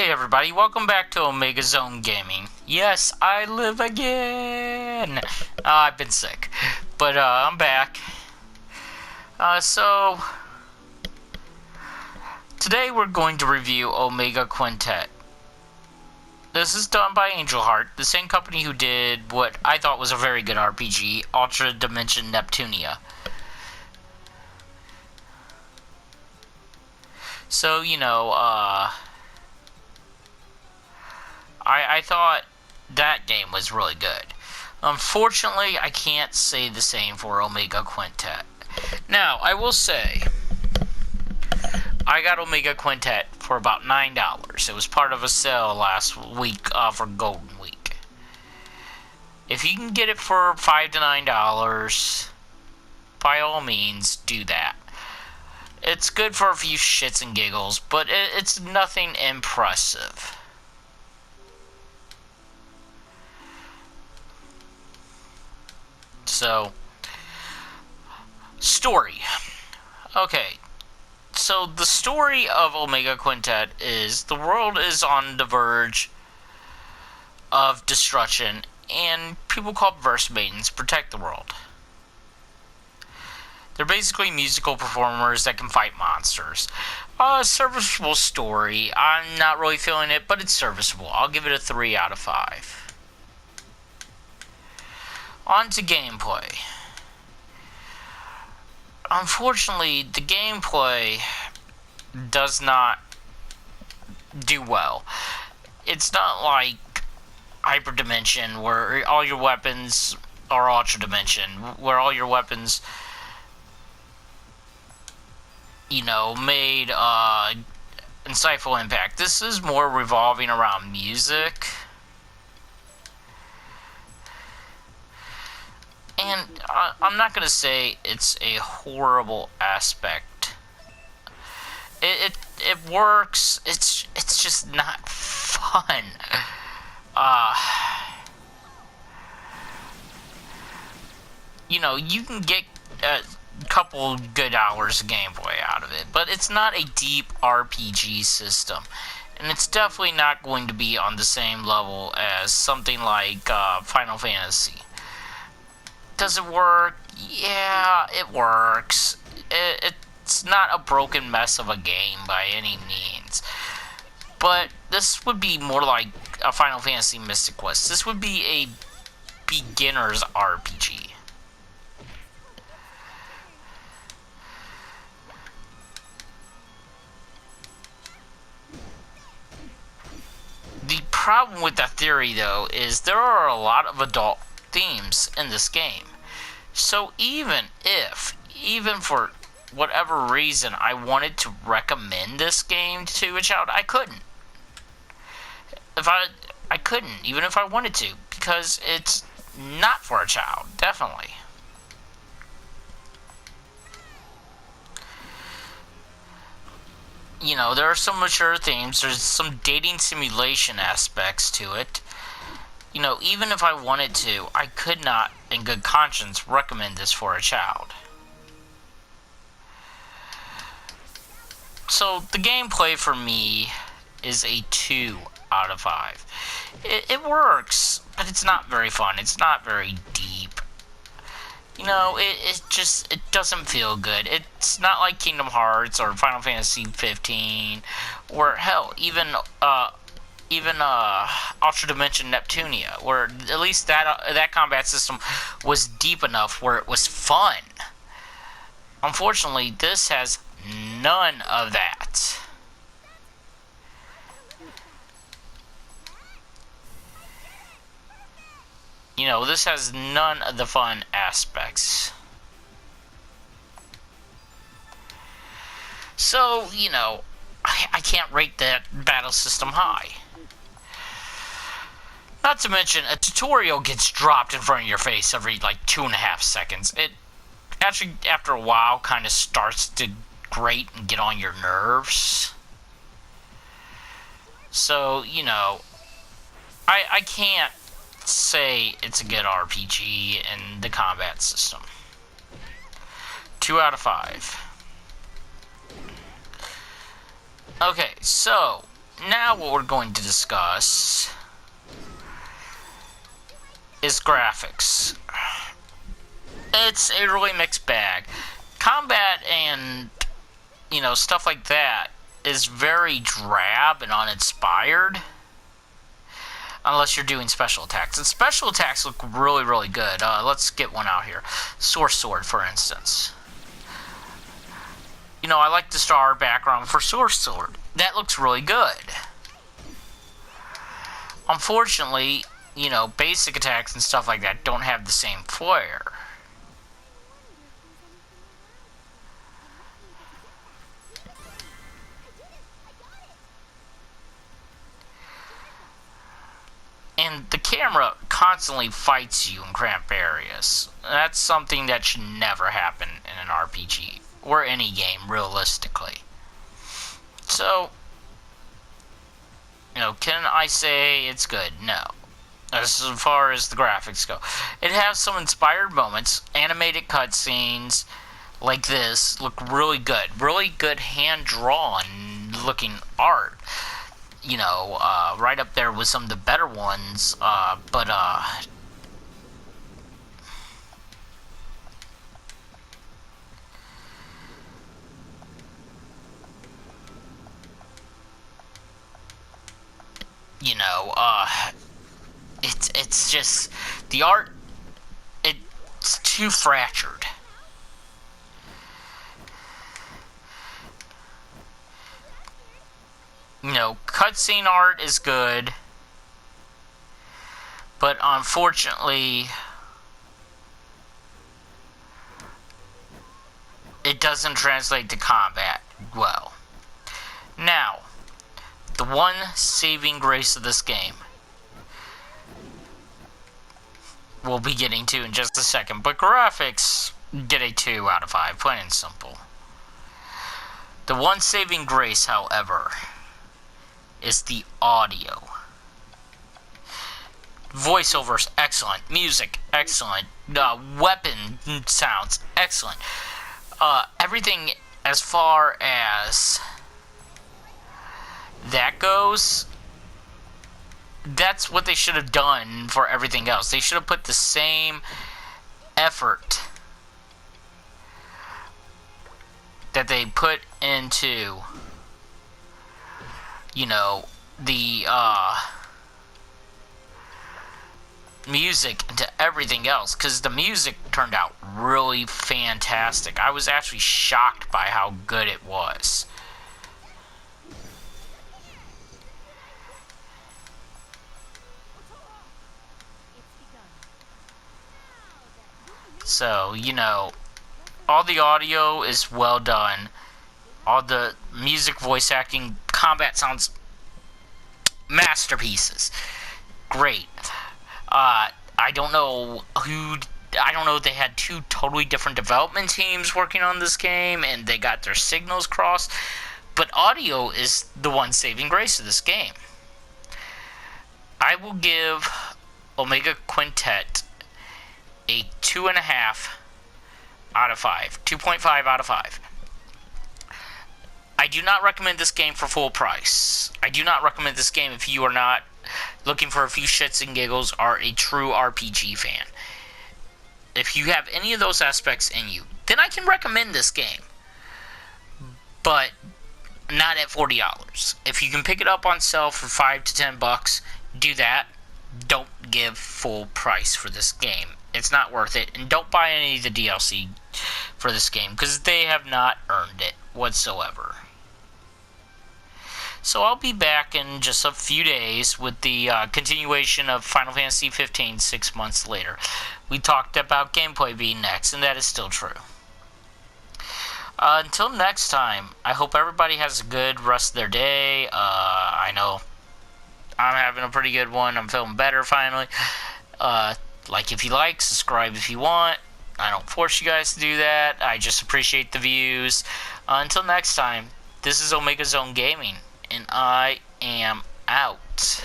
Hey everybody, welcome back to Omega Zone Gaming. Yes, I live again! I've been sick, but I'm back. So today we're going to review Omega Quintet. This is done by Angel Heart, the same company who did what I thought was a very good RPG, Ultra Dimension Neptunia. So, I thought that game was really good. Unfortunately, I can't say the same for Omega Quintet. Now, I will say, I got Omega Quintet for about $9. It was part of a sale last week for Golden Week. If you can get it for $5 to $9, by all means, do that. It's good for a few shits and giggles, but it's nothing impressive. So, story. Okay, so the story of Omega Quintet is the world is on the verge of destruction, and people called Verse Maidens protect the world. They're basically musical performers that can fight monsters. Serviceable story. I'm not really feeling it, but it's serviceable. I'll give it a 3 out of 5. On to gameplay. Unfortunately, the gameplay does not do well. It's not like Hyper Dimension, where all your weapons are Ultra Dimension, where all your weapons, made insightful impact. This is more revolving around music. And I'm not going to say it's a horrible aspect. It works. It's just not fun. You can get a couple good hours of gameplay out of it, but it's not a deep RPG system. And it's definitely not going to be on the same level as something like Final Fantasy. Does it work? Yeah, it works. It's not a broken mess of a game by any means. But this would be more like a Final Fantasy Mystic Quest. This would be a beginner's RPG. The problem with that theory, though, is there are a lot of adult themes in this game. So even for whatever reason I wanted to recommend this game to a child, I couldn't. I couldn't, even if I wanted to, because it's not for a child, definitely. There are some mature themes, there's some dating simulation aspects to it. Even if I wanted to, I could not, in good conscience, recommend this for a child. So, the gameplay for me is a 2 out of 5. It works, but it's not very fun. It's not very deep. It doesn't feel good. It's not like Kingdom Hearts or Final Fantasy 15, or hell, even Ultra Dimension Neptunia, where at least that combat system was deep enough where it was fun. Unfortunately, this has none of that. This has none of the fun aspects. So, I can't rate that battle system high. Not to mention, a tutorial gets dropped in front of your face every, 2.5 seconds. It actually, after a while, kind of starts to grate and get on your nerves. So, I can't say it's a good RPG in the combat system. 2 out of 5. Okay, so now what we're going to discuss is graphics. It's a really mixed bag. Combat and, stuff like that is very drab and uninspired. Unless you're doing special attacks. And special attacks look really, really good. Let's get one out here. Source Sword, for instance. I like the star background for Source Sword. That looks really good. Unfortunately, basic attacks and stuff like that don't have the same flair. And the camera constantly fights you in cramped areas. That's something that should never happen in an RPG. Or any game, realistically. So, can I say it's good? No. As far as the graphics go. It has some inspired moments. Animated cutscenes like this look really good. Really good hand-drawn looking art. Right up there with some of the better ones. It's just, the art, it's too fractured. Cutscene art is good, but unfortunately, it doesn't translate to combat well. Now, the one saving grace of this game we'll be getting to in just a second, but graphics get a 2 out of 5, plain and simple. The one saving grace, however, is the audio. Voiceovers, excellent. Music, excellent. Weapon sounds, excellent. Everything as far as that goes, that's what they should have done for everything else. They should have put the same effort that they put into, the music into everything else, because the music turned out really fantastic. I was actually shocked by how good it was. So, all the audio is well done. All the music, voice acting, combat sounds masterpieces. Great. I don't know if they had 2 totally different development teams working on this game and they got their signals crossed, but audio is the one saving grace of this game. I will give Omega Quintet a 2.5 out of 5. 2.5 out of 5. I do not recommend this game for full price. I do not recommend this game if you are not looking for a few shits and giggles, are a true RPG fan. If you have any of those aspects in you, then I can recommend this game. But not at $40. If you can pick it up on sale for $5 to $10, do that. Don't give full price for this game. It's not worth it. And don't buy any of the DLC for this game, because they have not earned it whatsoever. So I'll be back in just a few days with the continuation of Final Fantasy 15 6 months later. We talked about gameplay being next, and that is still true. Until next time, I hope everybody has a good rest of their day. I know I'm having a pretty good one. I'm feeling better finally. Like if you like, subscribe if you want. I don't force you guys to do that. I just appreciate the views. Until next time, this is Omega Zone Gaming, and I am out.